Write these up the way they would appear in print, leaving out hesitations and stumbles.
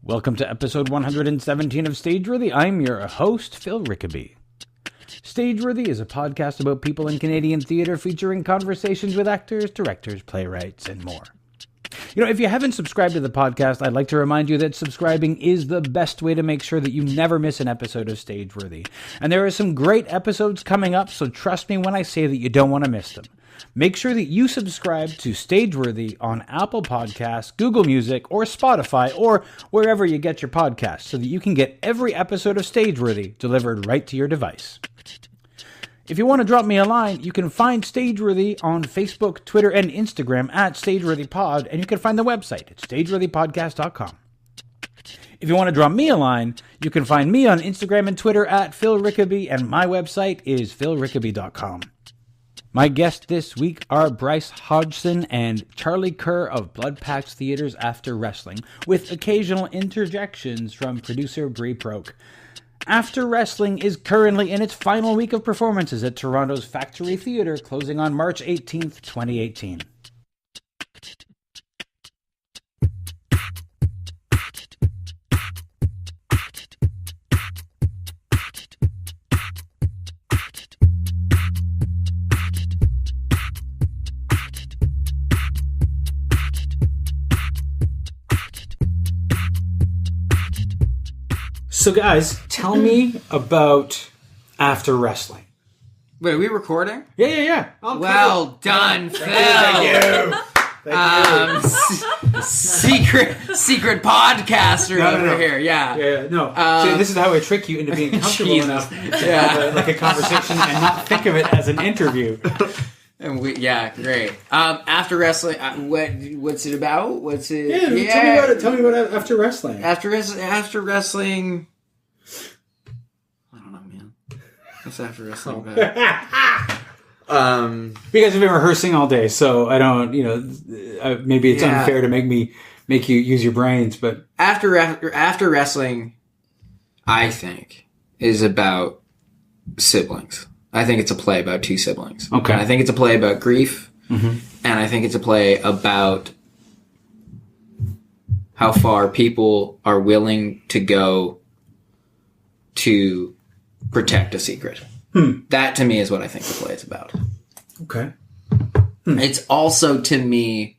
Welcome to episode 117 of Stageworthy. I'm your host, Phil Rickaby. Stageworthy is a podcast about people in Canadian theatre featuring conversations with actors, directors, playwrights, and more. You know, if you haven't subscribed to the podcast, I'd like to remind you that subscribing is the best way to make sure that you never miss an episode of Stageworthy. And there are some great episodes coming up, so trust me when I say that you don't want to miss them. Make sure that you subscribe to Stageworthy on Apple Podcasts, Google Music, or Spotify, or wherever you get your podcasts, so that you can get every episode of Stageworthy delivered right to your device. If you want to drop me a line, you can find Stageworthy on Facebook, Twitter, and Instagram at StageworthyPod, and you can find the website at stageworthypodcast.com. If you want to drop me a line, you can find me on Instagram and Twitter at Phil Rickaby, and my website is philrickaby.com. My guests this week are Bryce Hodgson and Charlie Kerr of Blood Pact Theatre's After Wrestling, with occasional interjections from producer Brie Proke. After Wrestling is currently in its final week of performances at Toronto's Factory Theatre, closing on March 18th, 2018. So guys, tell me about After Wrestling. Wait, are we recording? Yeah. Well done, Phil. Thank you. Secret podcaster over here. Yeah. See, this is how I trick you into being comfortable enough to have like a conversation and not think of it as an interview. And great. After Wrestling, what's it about? What's it? Yeah, tell me about it. After Wrestling. After Wrestling. I don't know, man. What's After Wrestling about? Because we've been rehearsing all day, so I don't. Maybe it's unfair to make you use your brains, but After Wrestling, I think, is about siblings. I think it's a play about two siblings. Okay. And I think it's a play about grief. Mm-hmm. And I think it's a play about how far people are willing to go to protect a secret. That, to me, is what I think the play is about. Okay. It's also, to me,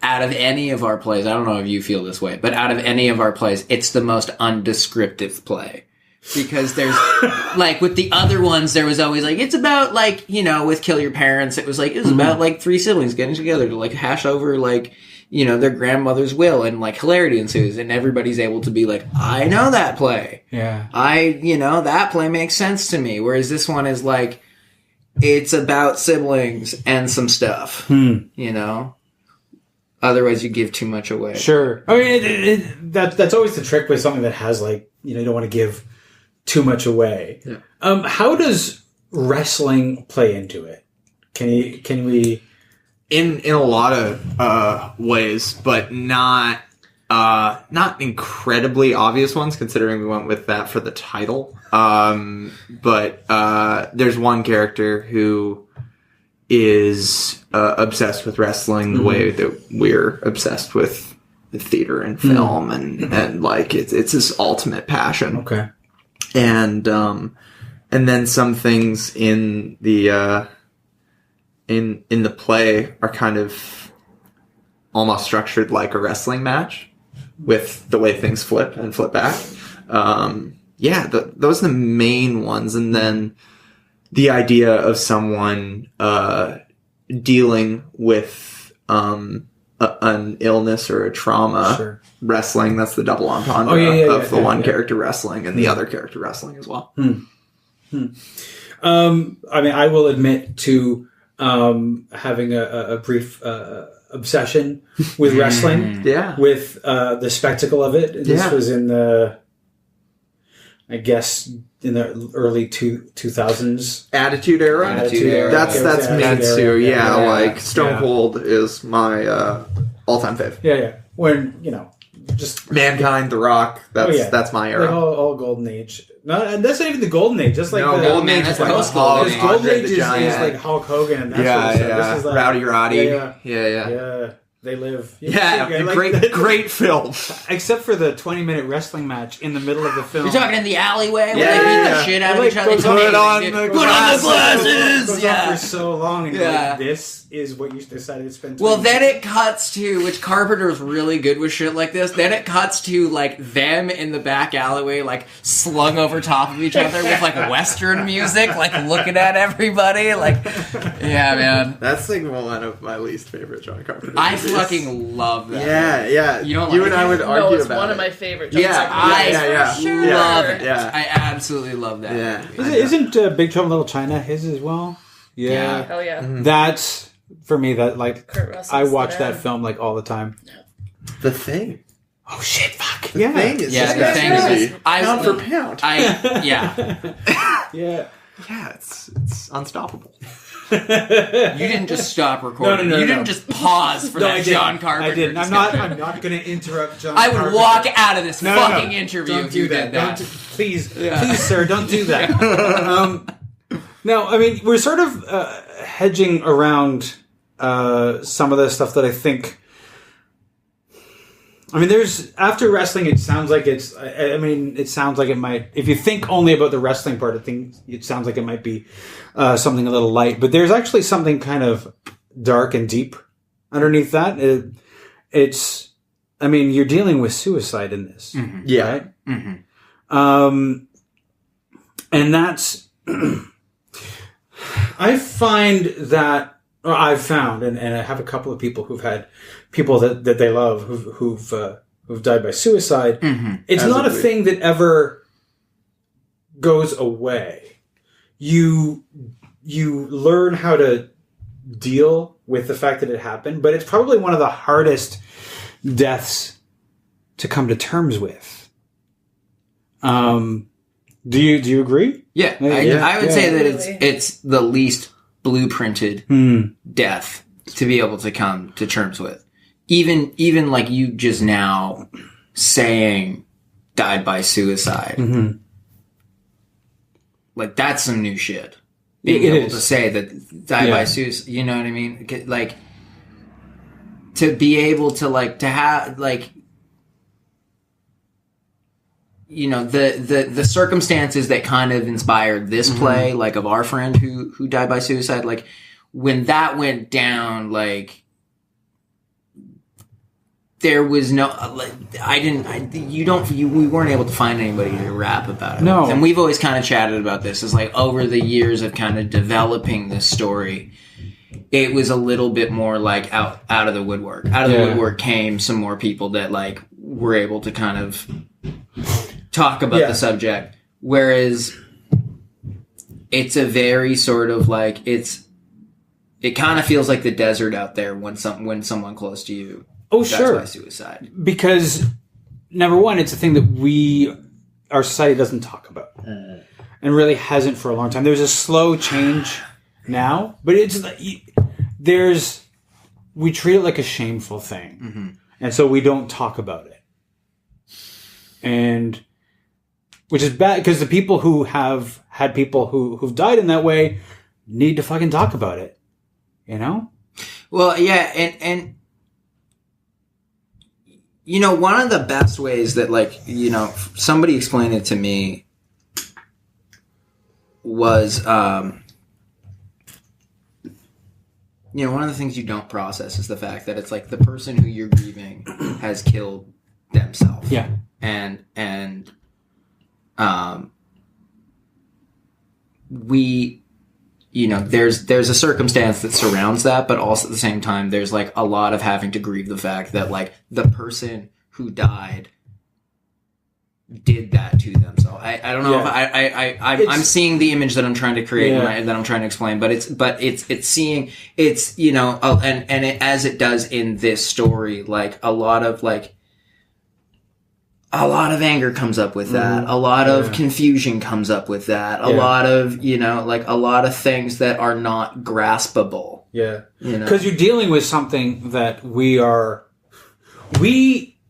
out of any of our plays, I don't know if you feel this way, but out of any of our plays, it's the most undescriptive play. Because there's, like, with the other ones, there was always, like, it's about, like, with Kill Your Parents, it was about, like, three siblings getting together to, like, hash over, like, their grandmother's will, and, like, hilarity ensues, and everybody's able to be like, I know that play. Yeah. That play makes sense to me. Whereas this one is, like, it's about siblings and some stuff, Otherwise, you give too much away. Sure. I mean, that's always the trick with something that has, like, you don't want to give too much away. Yeah. How does wrestling play into it? Can we? In a lot of ways, but not incredibly obvious ones, considering we went with that for the title. But there's one character who is obsessed with wrestling the way that we're obsessed with theater and film, and like it's his ultimate passion. Okay. And then some things in the play are kind of almost structured like a wrestling match, with the way things flip back. Those are the main ones. And then the idea of someone dealing with an illness or a trauma. Sure. Wrestling, that's the double entendre of the one character wrestling and the other character wrestling as well. I mean, I will admit to having a brief obsession with wrestling. With the spectacle of it. This was in the, I guess, in the early 2000s. Attitude era? Attitude era. That's me too. Like Stone Cold is my all-time fave. Yeah. When, just Mankind, The Rock. That's my era. Like all golden age. No, and that's not even the golden age. That's like the golden age is like golden age. Golden age is like Hulk Hogan and that sort of stuff. This is like, Rowdy Roddy. Yeah. They live. Great film. Except for the 20-minute wrestling match in the middle of the film. You're talking in the alleyway where they beat the shit out of each other. Put on the It glasses! goes on for so long, and you're like, this is what you decided to spend time Well, then it cuts to, which Carpenter's really good with shit like this, then it cuts to, like, them in the back alleyway, like, slung over top of each other with, like, Western music, like, looking at everybody, like, yeah, man. That's, like, one of my least favorite John Carpenter movies. I fucking love that. Yeah. You don't you like and I it? would argue No, it's about one it. of my favorite. I love it. Yeah. I absolutely love that. Yeah. movie. Isn't Big Trouble in Little China his as well? Yeah. Hell yeah. That's, for me, that, like, Kurt Russell's I watch the that man. film, like, all the time. The Thing. Oh, shit, fuck. The Thing is Yeah, just The Thing is- pound for pound. Yeah. Yeah. Yeah, it's unstoppable. You didn't just stop recording. No, you no. didn't just pause for that John Carpenter. I didn't. I'm discussion. not going to interrupt John I would Carpenter. walk out of this No. fucking interview Don't if do you that. did that. Please, sir, don't do that. No, I mean, we're sort of hedging around some of the stuff that I think. I mean, there's after wrestling. It sounds like it's. I mean, it sounds like it might. If you think only about the wrestling part of things, it sounds like it might be something a little light. But there's actually something kind of dark and deep underneath that. It's. I mean, you're dealing with suicide in this, Yeah. right? Mm-hmm. And that's. I find that. Or I've found, and I have a couple of people who've had people that they love who've died by suicide. It's As not a agreed. thing that ever goes away. You learn how to deal with the fact that it happened, but it's probably one of the hardest deaths to come to terms with. Do you agree? Yeah, Yeah. I would say that Absolutely. it's the least blueprinted death to be able to come to terms with. Even like you just now saying died by suicide. Like that's some new shit. Being It able is. to say that died by suicide, you know what I mean? Like to be able to like to have like you know the circumstances that kind of inspired this play, like of our friend who died by suicide, like when that went down, like there was no like we weren't able to find anybody to rap about it. No. And we've always kind of chatted about this. It's like over the years of kind of developing this story, it was a little bit more like out of the woodwork. Out of the woodwork came some more people that like were able to kind of talk about the subject. Whereas it's a very sort of like it kind of feels like the desert out there when someone close to you dies by suicide. Because number one, it's a thing that our society doesn't talk about, and really hasn't for a long time. There's a slow change now, but it's like we treat it like a shameful thing, and so we don't talk about it, and which is bad because the people who have had people who've died in that way need to fucking talk about it, you know? Well, yeah, and you know, one of the best ways that, like, you know, somebody explained it to me was, you know, one of the things you don't process is the fact that it's like the person who you're grieving has killed themselves. Yeah. And we, you know, there's a circumstance that surrounds that, but also at the same time, there's like a lot of having to grieve the fact that like the person who died did that to themselves. I don't know if I'm seeing the image that I'm trying to create and that I'm trying to explain, but it's seeing, it's, you know, and it, as it does in this story, like a lot of anger comes up with that. A lot of confusion comes up with that. A lot of, you know, like a lot of things that are not graspable. Yeah. You know? Because you're dealing with something that we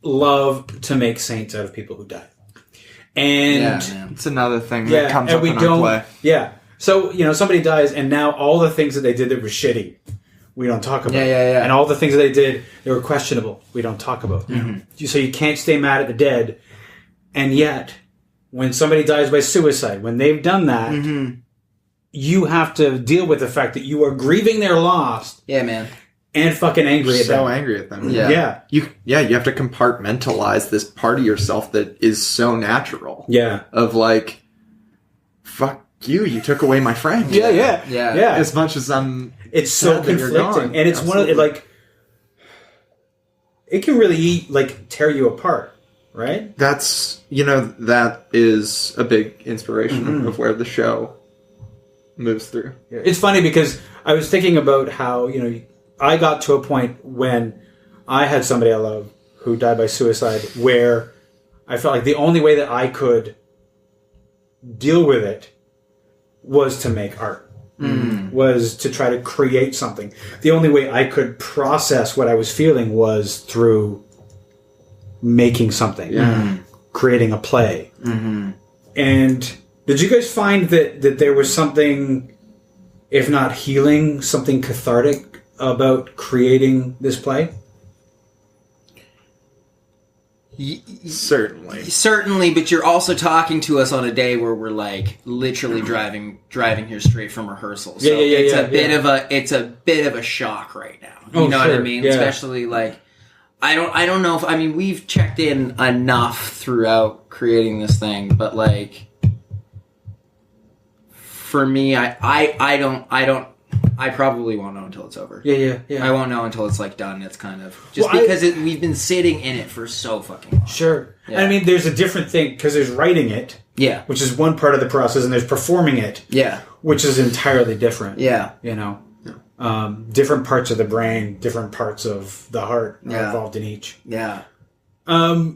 love to make saints out of people who die. And It's another thing that comes up in our play. Yeah. So, you know, somebody dies and now all the things that they did that were shitty we don't talk about. Yeah. And all the things that they did, they were questionable. We don't talk about. So you can't stay mad at the dead. And yet, when somebody dies by suicide, when they've done that, you have to deal with the fact that you are grieving their loss. Yeah, man. And fucking angry at them. So angry at them. Yeah. You have to compartmentalize this part of yourself that is so natural. Yeah. Of like, fuck you took away my friend. Yeah. As much as it's so conflicting. And it's one of like, it can really like tear you apart, right? That's, that is a big inspiration of where the show moves through. It's funny because I was thinking about how, I got to a point when I had somebody I love who died by suicide where I felt like the only way that I could deal with it was to make art, was to try to create something. The only way I could process what I was feeling was through making something, creating a play. And did you guys find that there was something, if not healing, something cathartic about creating this play? Certainly, but you're also talking to us on a day where we're like literally driving here straight from rehearsal. So it's a bit of a shock right now. You know what I mean? Yeah. Especially like I don't know if we've checked in enough throughout creating this thing, but like for me, I probably won't know until it's over. Yeah. I won't know until it's like done. It's kind of just because we've been sitting in it for so fucking long. Sure. Yeah. There's a different thing because there's writing it, which is one part of the process, and there's performing it, which is entirely different. Yeah. Different parts of the brain, different parts of the heart are involved in each. Yeah. But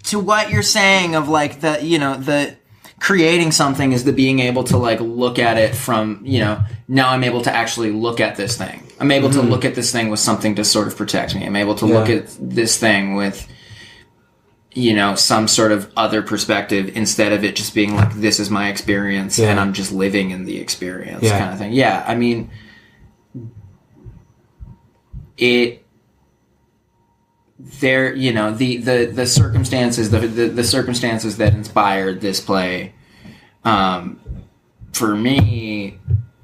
to what you're saying of like the creating something is the being able to like look at it from, now I'm able to actually look at this thing. I'm able to look at this thing with something to sort of protect me. I'm able to look at this thing with, some sort of other perspective instead of it just being like, this is my experience and I'm just living in the experience kind of thing. Yeah. The circumstances, the circumstances that inspired this play, for me,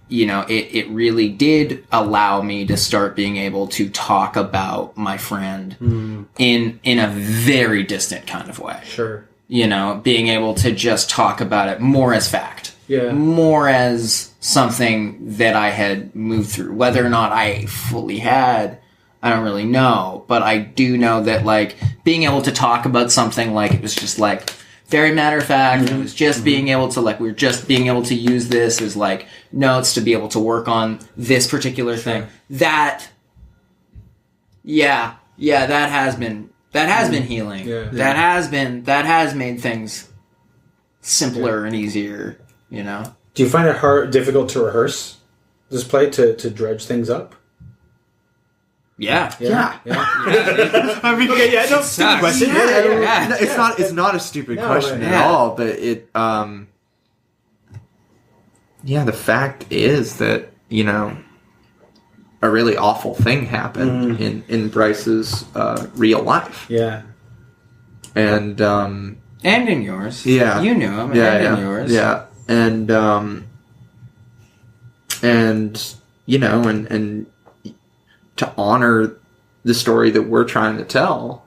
it really did allow me to start being able to talk about my friend in a very distant kind of way. Sure. Being able to just talk about it more as fact. Yeah. More as something that I had moved through. Whether or not I fully had, I don't really know, but I do know that like being able to talk about something like it was just like very matter of fact, and it was just being able to like we were just being able to use this as like notes to be able to work on this particular thing. That that has been healing. Yeah. That has made things simpler and easier, Do you find it difficult to rehearse this play to dredge things up? Yeah. Stupid question. It's not a stupid question at all, but it, the fact is that, a really awful thing happened in Bryce's, real life. Yeah. And in yours. Yeah. You knew him, in yours. Yeah. And to honor the story that we're trying to tell,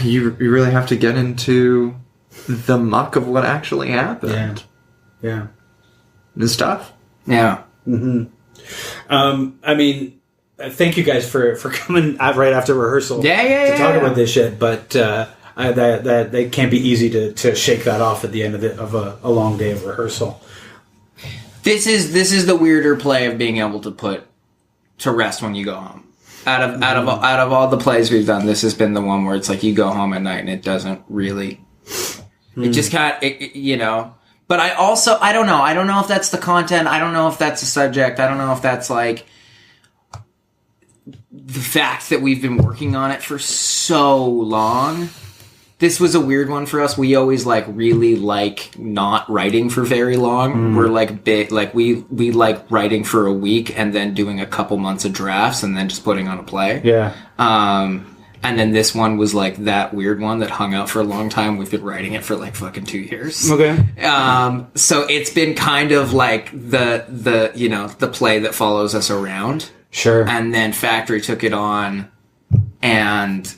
you really have to get into the muck of what actually happened. Yeah. It's tough. Yeah. Thank you guys for coming right after rehearsal to talk about this shit, but that can't be easy to shake that off at the end of a long day of rehearsal. This is the weirder play of being able to put to rest when you go home. Out of all the plays we've done, this has been the one where it's like you go home at night and it doesn't really. It just kind of, But I don't know. I don't know if that's the content. I don't know if that's the subject. I don't know if that's like the fact that we've been working on it for so long this was a weird one for us. We always like really like not writing for very long. We're like big, like we like writing for a week and then doing a couple months of drafts and then just putting on a play. Yeah. And then this one was like that weird one that hung out for a long time. We've been writing it for like fucking 2 years. Okay. So it's been kind of like the you know, the play that follows us around. Sure. And then Factory took it on, and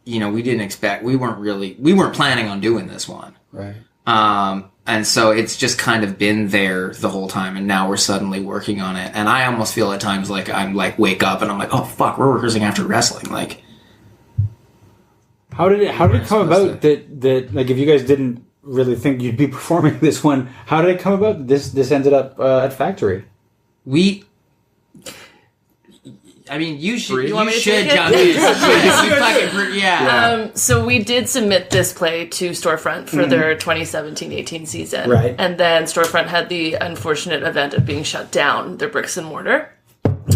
you know, we weren't planning on doing this one. Right. And so it's just kind of been there the whole time, and now we're suddenly working on it. And I almost feel at times like I'm like wake up and I'm like, oh fuck, we're rehearsing after wrestling. Like, how did it come about that like if you guys didn't really think you'd be performing this one, how did it come about that this ended up at Factory? I mean, you should. You want me to should take it? jump in. Yeah. So we did submit this play to Storefront for their 2017-18 season. Right. And then Storefront had the unfortunate event of being shut down, their bricks and mortar.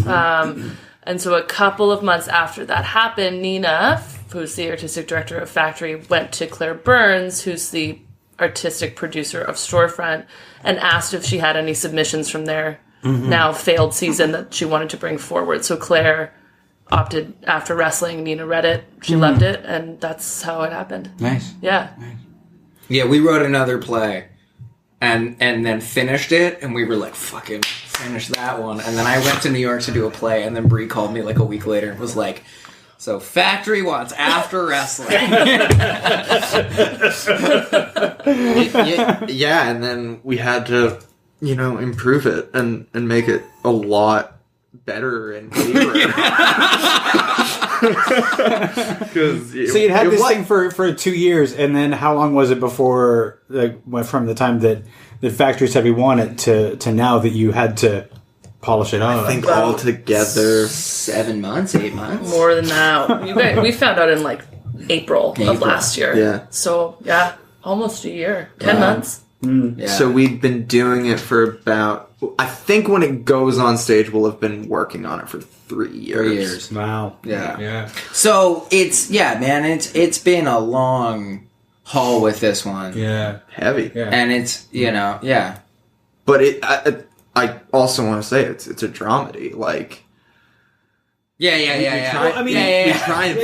And so a couple of months after that happened, Nina, who's the artistic director of Factory, went to Claire Burns, who's the artistic producer of Storefront, and asked if she had any submissions from their now failed season that she wanted to bring forward. So Claire opted after wrestling. Nina read it. She loved it. And that's how it happened. Nice. Yeah. Yeah, we wrote another play and then finished it, and we were like, fucking finish that one. And then I went to New York to do a play, and then Bree called me like a week later and was like, so Factory wants after wrestling. Yeah, and then we had to, you know, improve it and make it a lot better and clearer. So you'd had this thing for 2 years, and then how long was it before, like, from the time that the Factory said we want it to now that you had to polish it on? I think all together 7 months, 8 months. More than that. We found out in like April of last year. Yeah. So, yeah, almost a year. 10 months. Yeah. So we'd been doing it for about, I think when it goes on stage, we'll have been working on it for 3 years. 3 years. Wow. Yeah. So it's it's been a long haul with this one. Yeah. Heavy. Yeah. And it's, you know, yeah. But I also want to say it's a dramedy. Like, Yeah. Well, I mean, we try and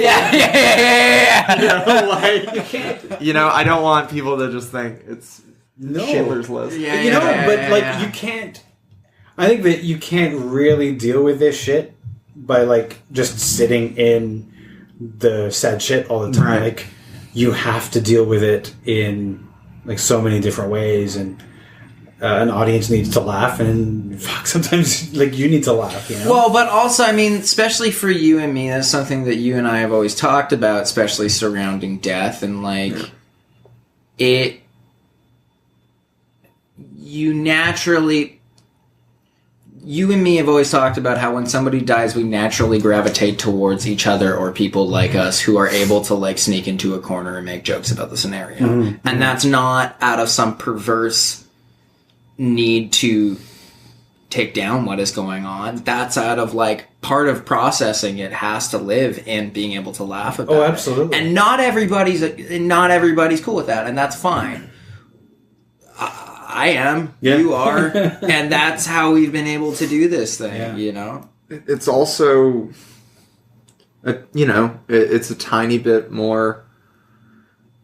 you know, like, you know, I don't want people to just think it's Schindler's List. Yeah, you know, but like yeah. you can't. I think that you can't really deal with this shit by like just sitting in the sad shit all the time. Right. Like you have to deal with it in like so many different ways, and an audience needs to laugh, and fuck, sometimes like you need to laugh. You know. Well, but also, I mean, especially for you and me, that's something that you and I have always talked about, especially surrounding death, and like you and me have always talked about how when somebody dies, we naturally gravitate towards each other or people like us who are able to like sneak into a corner and make jokes about the scenario. And that's not out of some perverse need to take down what is going on. That's out of like part of processing it has to live in being able to laugh about it. Oh, absolutely. And not everybody's cool with that, and that's fine. I am. Yeah. You are. And that's how we've been able to do this thing, you know? It's also, you know, it's a tiny bit more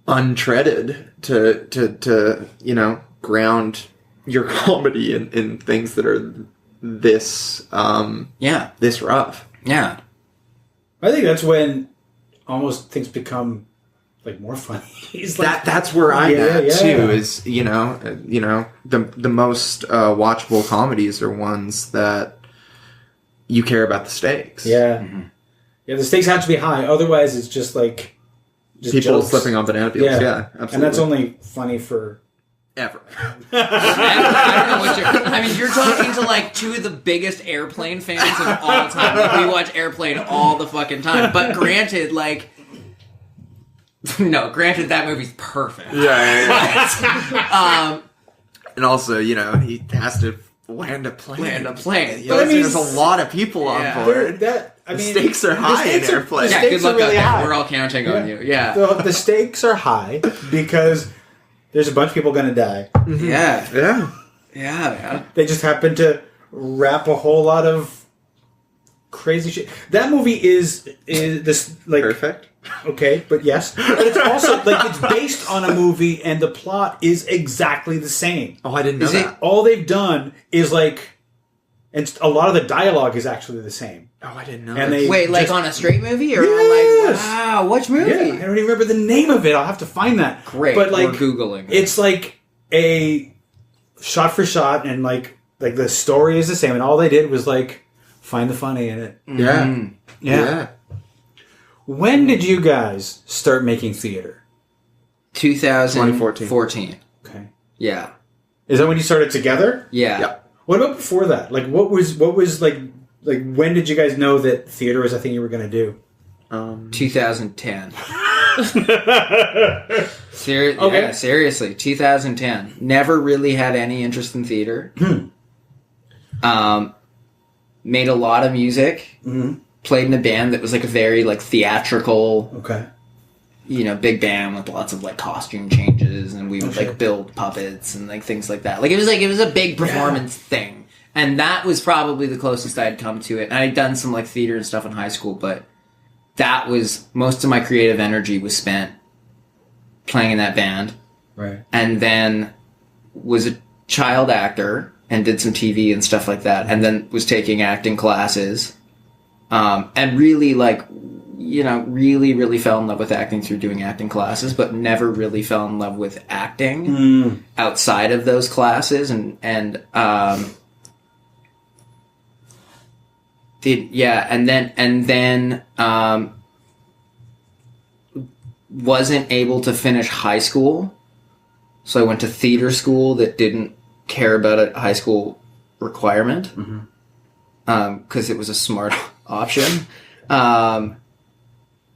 untreaded to you know, ground your comedy in things that are this this rough. Yeah. I think that's when almost things become like more funny. That's where I'm at too. Yeah. Is you know the most watchable comedies are ones that you care about the stakes. Yeah, yeah. The stakes have to be high, otherwise it's just like people jokes. slipping on banana peels. Yeah, absolutely. And that's only funny for ever. I don't know what you're talking to like two of the biggest Airplane fans of all time. Like, we watch Airplane all the fucking time. But granted, like, that movie's perfect. Yeah. And also, you know, he has to land a plane. But There's a lot of people on board. The Stakes are high in airplanes. Yeah, good luck out there. We're all counting on you. Yeah. The stakes are high because there's a bunch of people going to die. Mm-hmm. Yeah. Yeah, man. They just happen to wrap a whole lot of crazy shit. That movie is this like Perfect. Okay, but yes, but it's also like it's based on a movie, and the plot is exactly the same. Oh, I didn't know that. All they've done is and a lot of the dialogue is actually the same. Oh, I didn't know And that. they Wait, like just- on a straight movie or Yes! like wow, which movie? Yeah, I don't even remember the name of it. I'll have to find that. Great. But like we're googling. it's like a shot for shot, and like the story is the same, and all they did was like find the funny in it. Yeah. Yeah. When did you guys start making theater? 2014. Okay. Yeah. Is that when you started together? Yeah. Yeah. What about before that? Like, what was like when did you guys know that theater was a thing you were going to do? 2010. Okay. Yeah, seriously, 2010. Never really had any interest in theater. Made a lot of music. Mm-hmm. Played in a band that was like a very like theatrical, Okay. Big band with lots of like costume changes, and we would like build puppets and like things like that. Like it was a big performance thing, and that was probably the closest I'd come to it. And I'd done some like theater and stuff in high school, but that was most of my creative energy was spent playing in that band. Right. And then was a child actor and did some TV and stuff like that, and then was taking acting classes, and really really fell in love with acting through doing acting classes, but never really fell in love with acting outside of those classes, and then wasn't able to finish high school, so I went to theater school that didn't care about a high school requirement, because it was a smart option.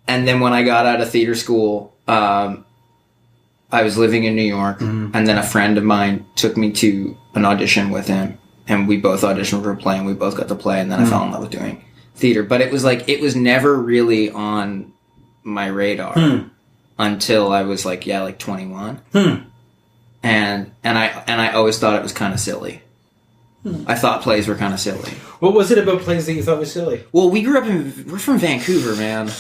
And then when I got out of theater school, I was living in New York, and then a friend of mine took me to an audition with him, and we both auditioned for a play, and we both got to play, and then I fell in love with doing theater. But it was never really on my radar until I was like 21. And I always thought it was kind of silly. I thought plays were kind of silly. What was it about plays that you thought was silly? Well, we're from Vancouver, man.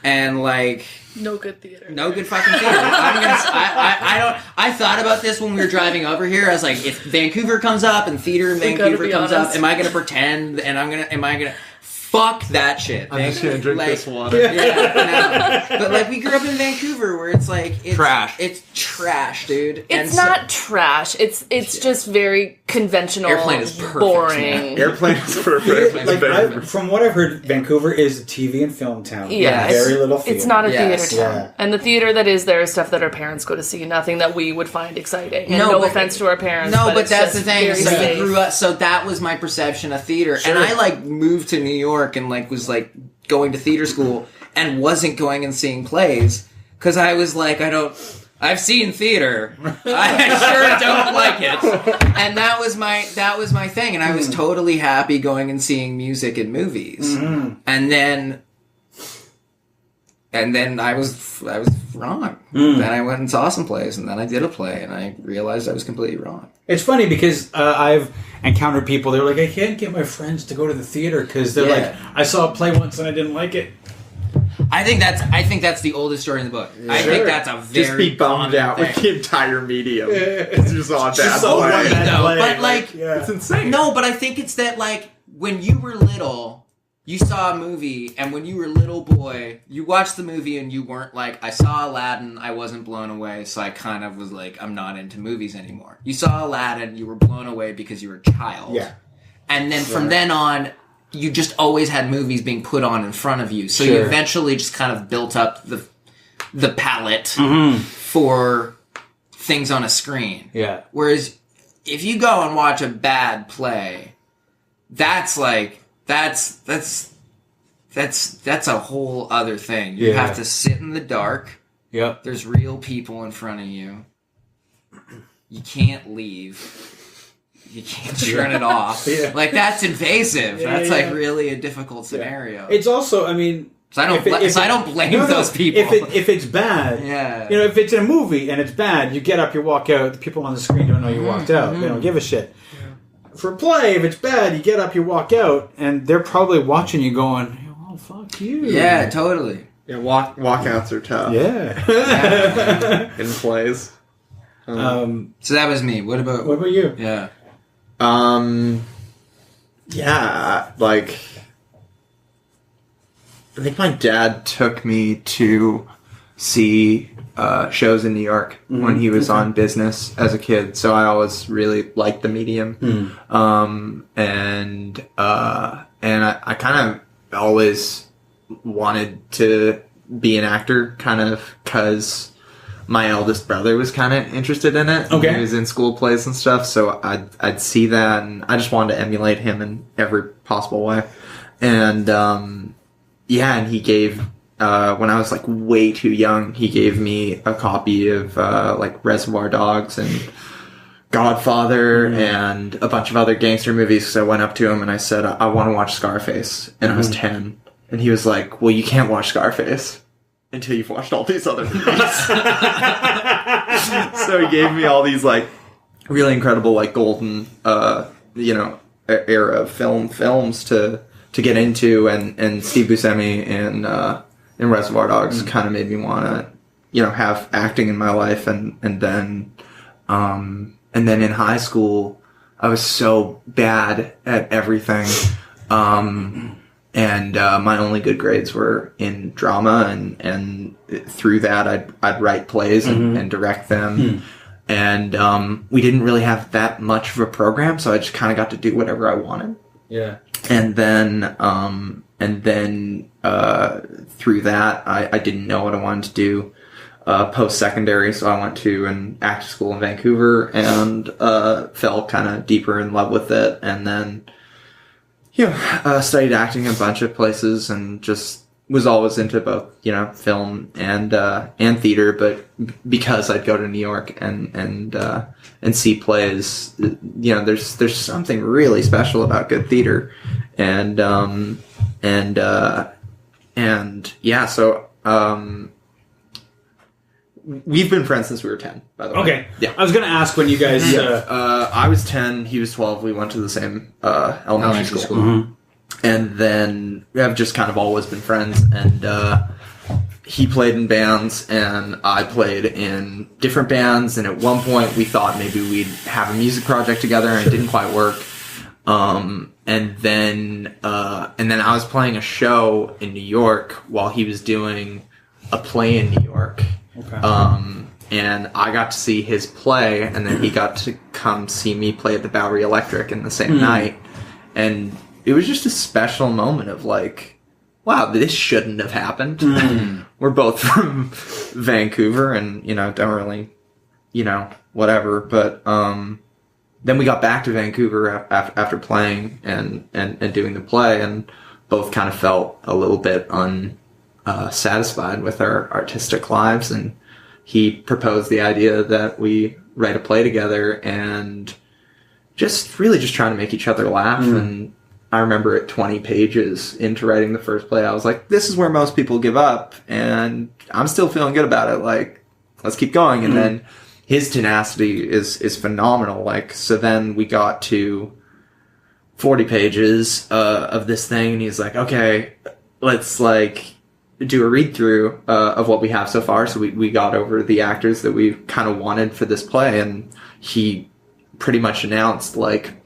And like No good theater. no good fucking theater. I thought about this when we were driving over here. I was like, if Vancouver comes up and theater in Vancouver comes up, am I gonna pretend and am I gonna fuck that shit? I'm just gonna drink this water. Yeah, no. But like we grew up in Vancouver where it's Trash. It's trash, dude. It's not trash. It's just very conventional, Airplane is perfect, boring. man. Airplane is perfect. From what I've heard, Vancouver is a TV and film town. Yeah, Very little theater. It's not a Yes. theater town. Yeah. And the theater that is there is stuff that our parents go to see, nothing that we would find exciting. And no but- offense to our parents. No, but it's that's the just thing. very So safe. you grew up. So that was my perception of theater, and I like moved to New York and like was like going to theater school and wasn't going and seeing plays because I was like, I've seen theater. I sure don't like it. And that was my thing, and I was totally happy going and seeing music and movies. And then I was wrong. Then I went and saw some plays, and then I did a play, and I realized I was completely wrong. It's funny because I've encountered people. They're like, I can't get my friends to go to the theater because they're like, I saw a play once and I didn't like it. I think that's the oldest story in the book. I think that's a very Just be bummed common out with thing. the entire medium. It's just on that so play. one bad No, play. but like It's insane. no, but I think it's that like when you were little, you saw a movie, and when you were a little boy, you watched the movie and you weren't like, I saw Aladdin, I wasn't blown away, so I kind of was like, I'm not into movies anymore. You saw Aladdin, you were blown away because you were a child. Yeah. And then from then on, you just always had movies being put on in front of you. So you eventually just kind of built up the palette for things on a screen. Yeah. Whereas if you go and watch a bad play, that's like that's a whole other thing. You have to sit in the dark. Yep. There's real people in front of you. You can't leave. You can't turn it off. Yeah. Like, that's invasive. Yeah, that's, yeah. like, really a difficult scenario. It's also, I mean... So I don't blame those people. If it's bad, Yeah. you know, if it's in a movie and it's bad, you get up, you walk out. The people on the screen don't know you walked out. They don't give a shit. For a play, if it's bad, you get up, you walk out, and they're probably watching you going, "Oh, fuck you." Yeah, totally. Yeah, walkouts are tough. Yeah. In plays. So that was me. What about you? Yeah. Yeah, like, I think my dad took me to see shows in New York when he was on business as a kid, so I always really liked the medium. And I kind of always wanted to be an actor, kind of because my eldest brother was kind of interested in it. Okay. He was in school plays and stuff, so I'd see that, and I just wanted to emulate him in every possible way. And yeah, and he gave, when I was like way too young, he gave me a copy of like Reservoir Dogs and Godfather and a bunch of other gangster movies. So I went up to him and I said, I want to watch Scarface. And I was 10. And he was like, well, you can't watch Scarface until you've watched all these other movies. So he gave me all these like really incredible, like golden, you know, era of films to get into, and Steve Buscemi in Reservoir Dogs kind of made me want to, you know, have acting in my life, and then in high school I was so bad at everything, and my only good grades were in drama, and through that I'd write plays and direct them. And we didn't really have that much of a program, so I just kind of got to do whatever I wanted. Yeah. And then through that, I didn't know what I wanted to do post-secondary, so I went to an acting school in Vancouver and fell kind of deeper in love with it. And then, you know, studied acting in a bunch of places and just was always into both, you know, film and theater. But because I'd go to New York and see plays, you know, there's something really special about good theater, and yeah. So we've been friends since we were 10. By the way. Okay. Yeah. I was going to ask when you guys. I was 10. He was 12. We went to the same elementary school. And then I've just kind of always been friends, and he played in bands, and I played in different bands, and at one point we thought maybe we'd have a music project together, and it didn't quite work. And then I was playing a show in New York while he was doing a play in New York. Okay. And I got to see his play, and then he got to come see me play at the Bowery Electric in the same night, and it was just a special moment of like, wow, this shouldn't have happened. We're both from Vancouver and, you know, don't really, you know, whatever. But then we got back to Vancouver after playing and doing the play, and both kind of felt a little bit unsatisfied with our artistic lives. And he proposed the idea that we write a play together and just trying to make each other laugh. And I remember at 20 pages into writing the first play, I was like, this is where most people give up, and I'm still feeling good about it. Like, let's keep going. And then his tenacity is phenomenal. Like, so then we got to 40 pages of this thing, and he's like, okay, let's like do a read through of what we have so far. So we got over the actors that we kind of wanted for this play, and he pretty much announced like,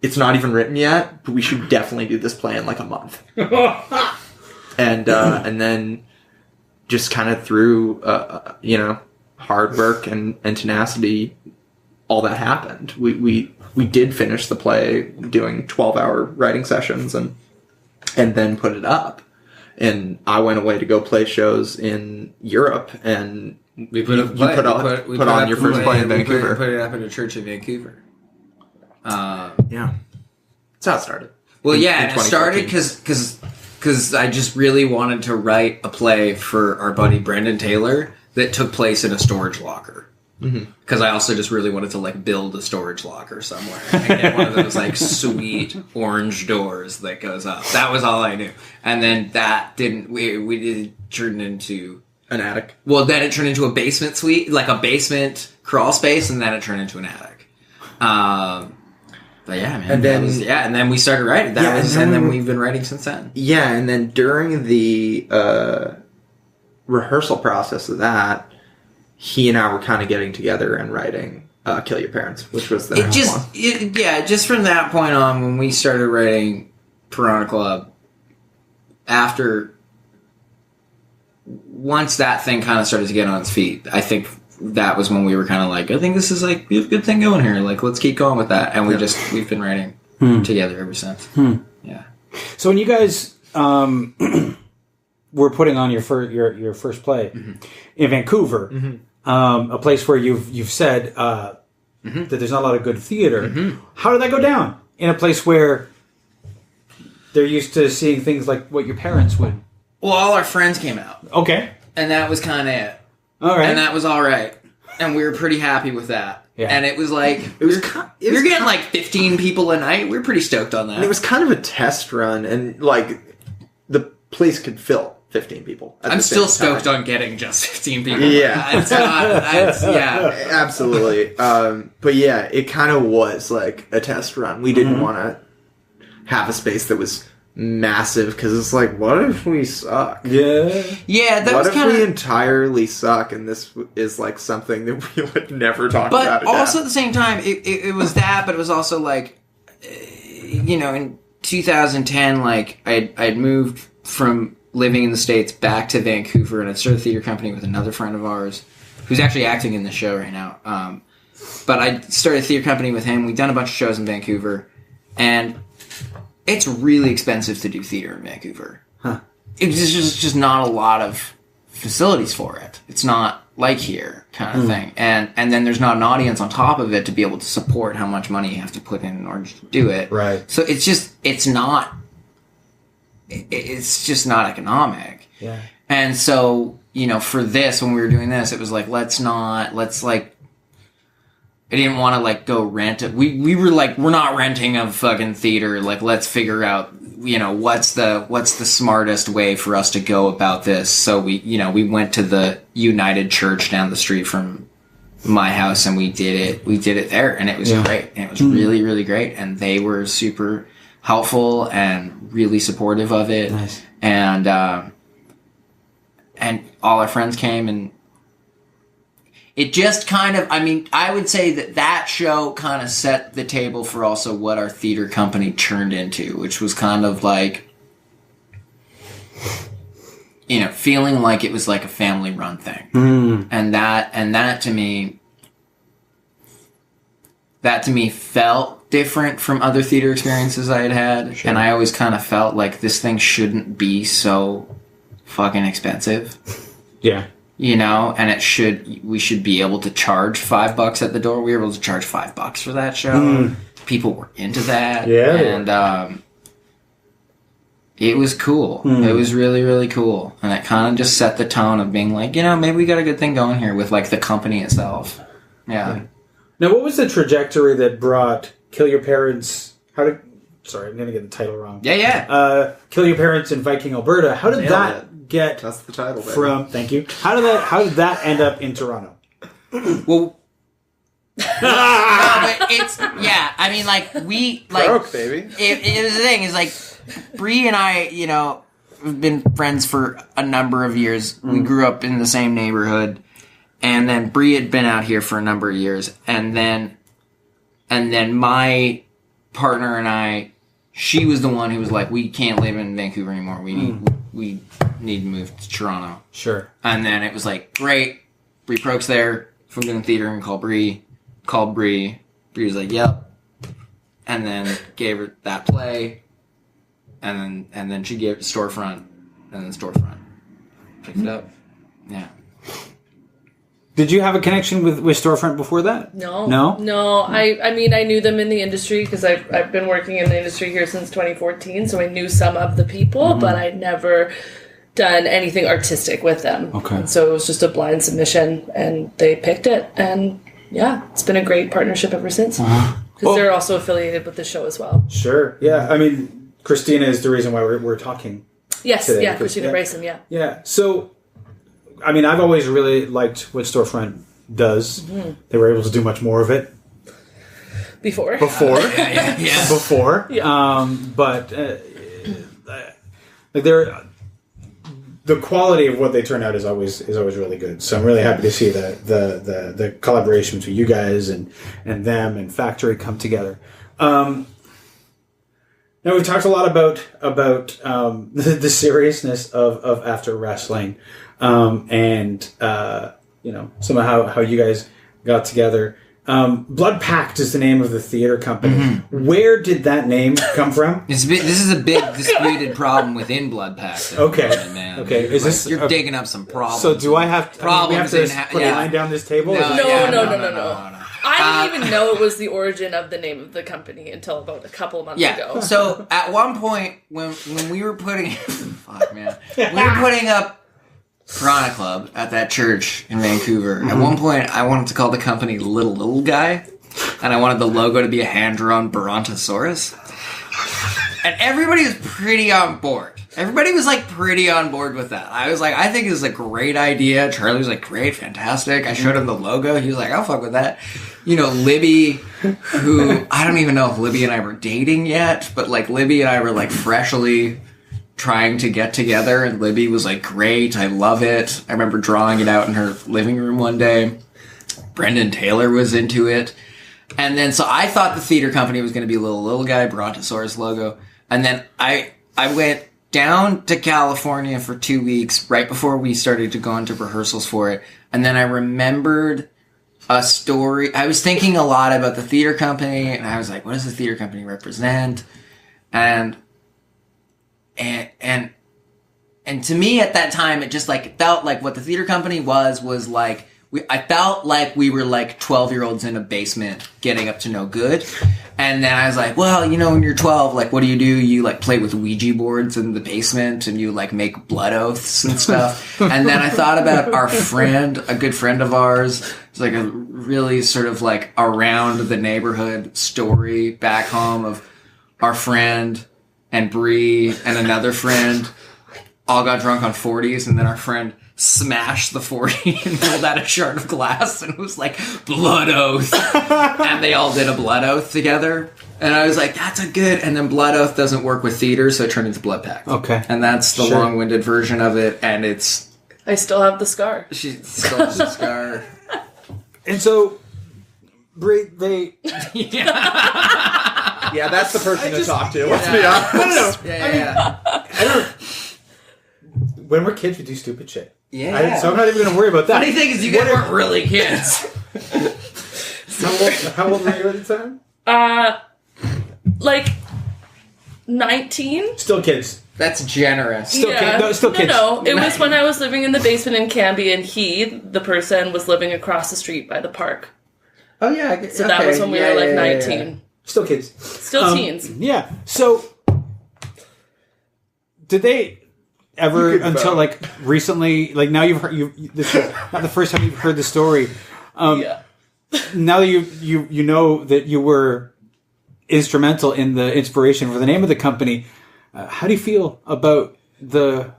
it's not even written yet, but we should definitely do this play in like a month. And then just kind of through, you know, hard work and tenacity, all that happened. We did finish the play doing 12-hour writing sessions and then put it up. And I went away to go play shows in Europe, and We put on your first play in Vancouver. Put it up at a church in Vancouver. Yeah. That's how it started. Well, In yeah, it started because I just really wanted to write a play for our buddy Brendan Taylor that took place in a storage locker. Because I also just really wanted to like build a storage locker somewhere and get one of those like sweet orange doors that goes up. That was all I knew. And then that didn't, we did turn into An attic. Well, then it turned into a basement suite, like a basement crawl space, and then it turned into an attic. But yeah, man. And then and then we started writing. And then we've been writing since then. Yeah, and then during the rehearsal process of that, he and I were kind of getting together and writing Kill Your Parents, which was the next one. Just from that point on, when we started writing Piranha Club, once that thing kind of started to get on its feet, I think that was when we were kind of like, I think this is like, we have a good thing going here. Like, let's keep going with that. And we've been writing together ever since. Yeah. So when you guys were putting on your first play in Vancouver, a place where you've said that there's not a lot of good theater, how did that go down in a place where they're used to seeing things like what your parents would? Well, all our friends came out. Okay. And that was kind of it. All right. And that was all right. And we were pretty happy with that. Yeah. And it was like, you're getting like 15 people a night. We were pretty stoked on that. And it was kind of a test run, and like the place could fill 15 people. I'm still stoked on getting just 15 people. Yeah. Yeah. Absolutely. But yeah, it kind of was like a test run. We didn't want to have a space that was massive, because it's like, what if we suck? Yeah, that what was if we entirely suck, and this is like something that we would never talk about again? But also at the same time, it was that, but it was also like, in 2010, like I'd moved from living in the States back to Vancouver, and I'd started a theater company with another friend of ours who's actually acting in the show right now. But I started a theater company with him. We'd done a bunch of shows in Vancouver, and it's really expensive to do theater in Vancouver. It's just not a lot of facilities for it. It's not like here kind of thing. And then there's not an audience on top of it to be able to support how much money you have to put in order to do it. Right. So it's just not economic. Yeah. And so, for this, when we were doing this, it was like, I didn't want to like go rent it. We were like, we're not renting a fucking theater. Like, let's figure out, what's the smartest way for us to go about this. So we went to the United Church down the street from my house, and we did it. We did it there, and it was great. And it was really, really great. And they were super helpful and really supportive of it. Nice. And all our friends came, and it just kind of, I would say that show kind of set the table for also what our theater company turned into, which was kind of like, feeling like it was like a family run thing. And that to me felt different from other theater experiences I had had. Sure. And I always kind of felt like this thing shouldn't be so fucking expensive. Yeah. And we should be able to charge $5 at the door. We were able to charge $5 for that show. People were into that. Yeah. And it was cool. It was really, really cool. And it kind of just set the tone of being like, maybe we got a good thing going here with like the company itself. Yeah. Now, what was the trajectory that brought Kill Your Parents? Sorry, I'm going to get the title wrong. Yeah. Kill Your Parents in Viking, Alberta. How did that get? That's the title. Thank you. How did that end up in Toronto? Well, but it's Broke, baby. It was the thing is like Bree and I, have been friends for a number of years. We grew up in the same neighborhood, and then Bree had been out here for a number of years, and then my partner and I, she was the one who was like, we can't live in Vancouver anymore. We need to move to Toronto. Sure. And then it was like, great. Bree Prok's there. If we're doing theater, and call Bree. Called Bree. Bree was like, yep. And then gave her that play. And then she gave it Storefront. And then Storefront picked it up. Yeah. Did you have a connection with Storefront before that? No. No? I knew them in the industry because I've been working in the industry here since 2014, so I knew some of the people, but I never done anything artistic with them. Okay. And so it was just a blind submission, and they picked it, and yeah, it's been a great partnership ever since. Because they're also affiliated with the show as well. Sure. Yeah. I mean, Christina is the reason why we're talking. Yes. Today, Yeah. because- Christina Bryson. Yeah. Yeah. So, I mean, I've always really liked what Storefront does. They were able to do much more of it Before. before. Yeah. Before. Yeah. But like the quality of what they turn out is always really good. So I'm really happy to see the collaboration between you guys and them and Factory come together. Now we've talked a lot about the seriousness of after wrestling, and some of how you guys got together. Blood Pact is the name of the theater company. Where did that name come from? This is a big disputed problem within Blood Pact. Okay. Man. Okay. Is this You're digging up some problems? So do I have to? Problems we in have to put a line down this table? No, Is it- No. I didn't even know it was the origin of the name of the company until about a couple months ago. So at one point when we were putting fuck man. We were putting up Piranha Club at that church in Vancouver. At one point I wanted to call the company Little Guy, and I wanted the logo to be a hand-drawn Brontosaurus. And everybody was pretty on board. Everybody was like pretty on board with that. I was like, I think this is a great idea. Charlie was like, great, fantastic. I showed him the logo. He was like, I'll fuck with that. Libby, who I don't even know if Libby and I were dating yet, but like Libby and I were like freshly trying to get together, and Libby was like, great, I love it. I remember drawing it out in her living room one day. Brendan Taylor was into it. And then, so I thought the theater company was going to be Little Guy, Brontosaurus logo. And then I went down to California for 2 weeks right before we started to go into rehearsals for it. And then I remembered a story. I was thinking a lot about the theater company, and I was like, what does the theater company represent? And to me at that time, it just like felt like what the theater company was like, I felt like we were like 12-year-olds in a basement getting up to no good. And then I was like, well, when you're 12, like, what do? You like play with Ouija boards in the basement, and you like make blood oaths and stuff. And then I thought about our friend, a good friend of ours. It's like a really sort of like around the neighborhood story back home of our friend and Bree and another friend all got drunk on 40s, and then our friend smashed the 40 and rolled out a shard of glass and was like, blood oath. And they all did a blood oath together. And I was like, that's a good... And then blood oath doesn't work with theater, so it turned into Blood Pact. Okay. And that's the long-winded version of it, and it's... I still have the scar. She still has the scar. And so, they... Yeah, that's the person to talk to. Let's be honest. I don't... When we're kids, we do stupid shit. Yeah. So I'm not even going to worry about that. Funny thing is, you guys weren't really kids. How old were you at the time? Like 19. Still kids. That's generous. Still kids. No. It was when I was living in the basement in Canby, and the person, was living across the street by the park. Oh, yeah. So that was when we were like 19. Yeah. Still kids. Still teens. Yeah. So, did they ever, until like recently, like now you've heard, this is not the first time you've heard the story. Yeah. Now that you know that you were instrumental in the inspiration for the name of the company, how do you feel about the...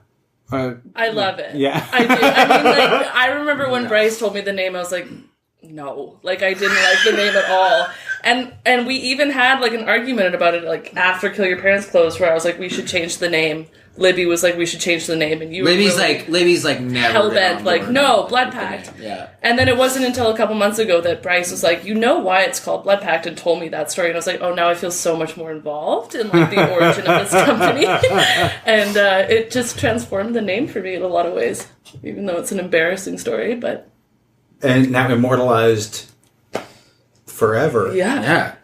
I love it. Yeah. I do. I mean, like, I remember when Bryce told me the name, I was like, no. Like, I didn't like the name at all. And we even had, like, an argument about it, like, after Kill Your Parents closed, where I was like, we should change the name. Libby was like, we should change the name, and Libby's like never hell-bent, like, no, Blood Pact. Yeah. And then it wasn't until a couple months ago that Bryce was like, you know why it's called Blood Pact, and told me that story, and I was like, oh, now I feel so much more involved in, like, the origin of this company. And it just transformed the name for me in a lot of ways, even though it's an embarrassing story, but... And now immortalized forever. Yeah.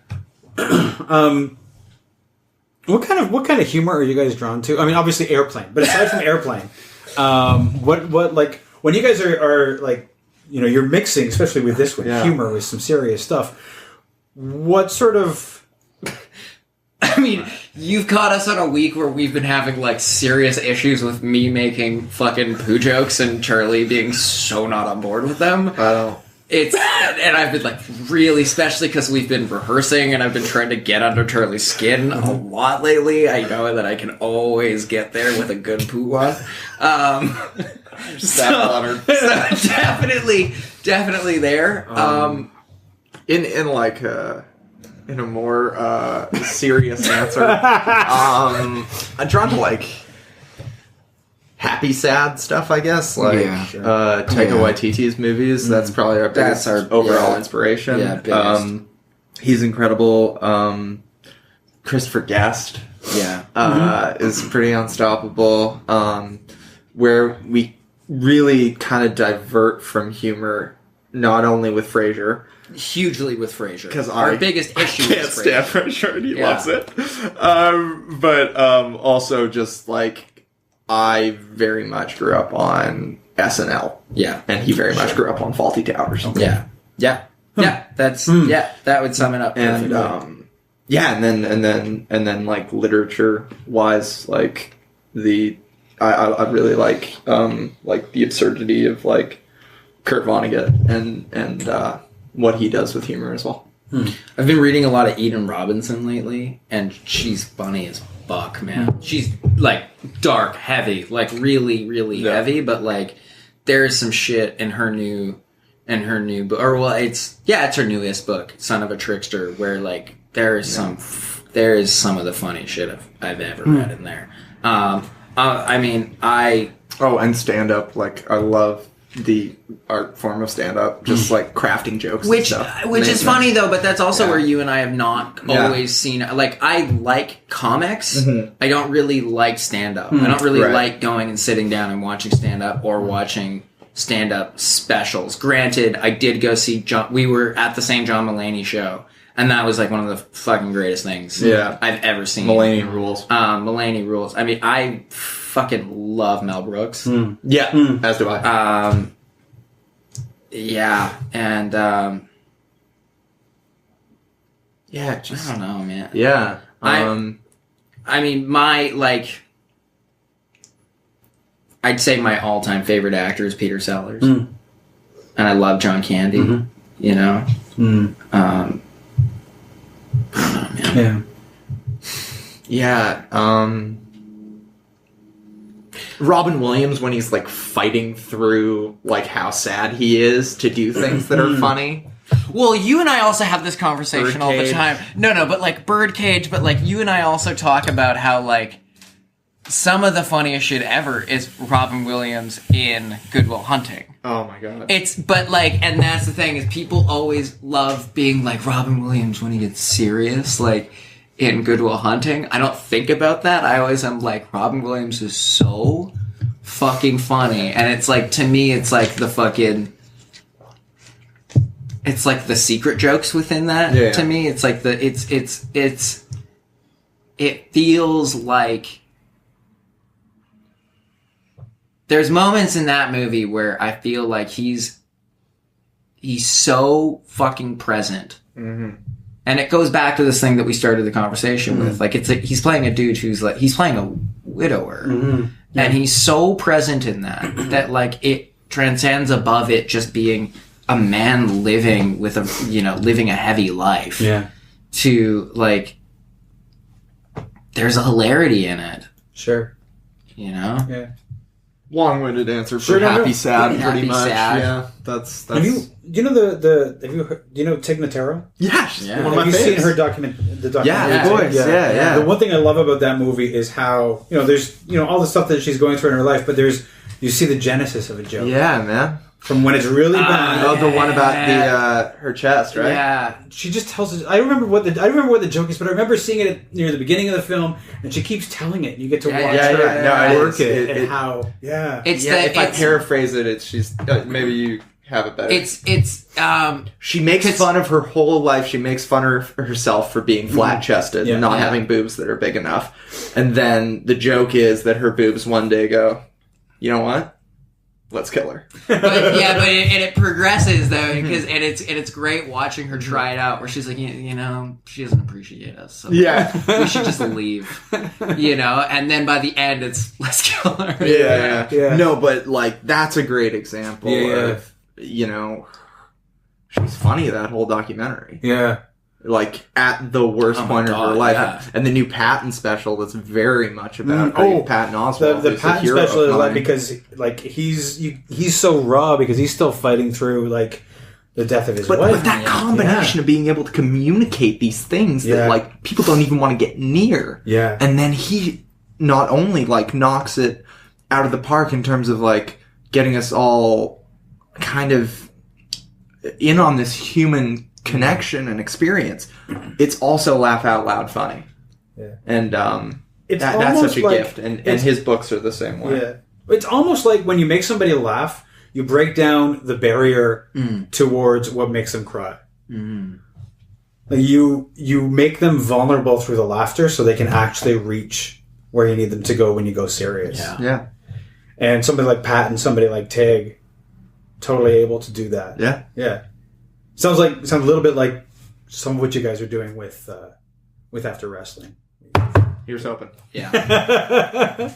What kind of humor are you guys drawn to? I mean, obviously Airplane, but aside from Airplane, what like when you guys are like, you're mixing, especially with this one, humor with some serious stuff. What sort of? I mean, You've caught us on a week where we've been having, like, serious issues with me making fucking poo jokes and Charlie being so not on board with them. I don't. And I've been, like, really, especially because we've been rehearsing and I've been trying to get under Charlie's skin a lot lately. I know that I can always get there with a good poo one. Just that honored. So definitely there. In a more serious answer, I'm drawn to like happy sad stuff, I guess. Like Taika Waititi's movies. That's probably our biggest overall inspiration. Yeah, he's incredible. Christopher Guest is pretty unstoppable. Where we really kind of divert from humor, not only with Frasier. Hugely with Frasier. Because our biggest issue I can't stand Frasier and he loves it. But also just like I very much grew up on SNL. Yeah. And he very much grew up on Fawlty Towers. Yeah. Yeah. Yeah. That's that would sum it up perfectly. And then like literature wise, like I really like the absurdity of like Kurt Vonnegut and what he does with humor as well. I've been reading a lot of Eden Robinson lately, and she's funny as fuck, man. She's like dark, heavy, like really, really heavy, but like there's some shit in her new book, or well, it's her newest book, Son of a Trickster, where like there is some of the funny shit I've ever read in there. And stand up, like I love the art form of stand-up, just like crafting jokes which and stuff. Is funny though, but that's also where you and I have not always seen, like I like comics, I don't really like stand-up. I don't really like going and sitting down and watching stand-up or watching stand-up specials. Granted, I did go see we were at the same John Mulaney show, and that was like one of the fucking greatest things I've ever seen. Mulaney rules. Mulaney rules. I mean, I fucking love Mel Brooks. As do I. And just I don't know, man. Yeah. I mean, my like, I'd say my all-time favorite actor is Peter Sellers, and I love John Candy. You know. I don't know, man. Robin Williams, when he's like fighting through like how sad he is to do things that are funny. Well, you and I also have this conversation all the time. No, but like Birdcage, but like you and I also talk about how like some of the funniest shit ever is Robin Williams in Good Will Hunting. Oh my god. But like, and that's the thing, is people always love being like Robin Williams when he gets serious, like in Good Will Hunting. I don't think about that. I always am like, Robin Williams is so fucking funny. And it's like, to me, it's like the fucking, it's like the secret jokes within that. To me, it's like it feels like there's moments in that movie where I feel like he's so fucking present. And it goes back to this thing that we started the conversation with. Like, it's like he's playing a dude who's like, he's playing a widower. And he's so present in that like it transcends above it just being a man living with living a heavy life. To like, there's a hilarity in it. Sure. You know? Long-winded answer for happy sad, pretty much. Sad. Yeah, that's. Have you do you know Tig Notaro? Yes. Yeah. Have you seen her documentary? Yeah, of course. Yeah. The one thing I love about that movie is how there's all the stuff that she's going through in her life, but you see the genesis of a joke. Yeah, man. From when it's really bad. Oh, the one about her chest, right? Yeah. She just tells us. I remember what the joke is, but I remember seeing it near the beginning of the film, and she keeps telling it. And you get to watch her work it and how. Yeah. If I paraphrase it, she's maybe you have it better. She makes fun of her whole life. She makes fun of herself for being flat chested and not having boobs that are big enough. And then the joke is that her boobs one day go, you know what? let's kill her. But it progresses though, because and it's great watching her try it out. Where she's like, you know, she doesn't appreciate us. So we should just leave. You know, and then by the end, it's let's kill her. Yeah. No, but like that's a great example of, you know, she's funny that whole documentary. Yeah. Like at the worst point of her life, and the new Patton special that's very much about Patton Oswalt. The Patton special is like because like he's so raw because he's still fighting through like the death of his wife. But that combination of being able to communicate these things that like people don't even want to get near. Yeah, and then he not only like knocks it out of the park in terms of like getting us all kind of in on this human connection and experience, it's also laugh out loud funny. And that's such a gift, and his books are the same way. It's almost like when you make somebody laugh, you break down the barrier towards what makes them cry. Like you make them vulnerable through the laughter so they can actually reach where you need them to go when you go serious. And somebody like Pat and somebody like Tig, totally able to do that. Sounds a little bit like some of what you guys are doing with After Wrestling. Here's hoping. Yeah.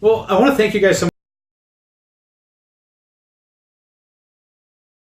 Well, I want to thank you guys so much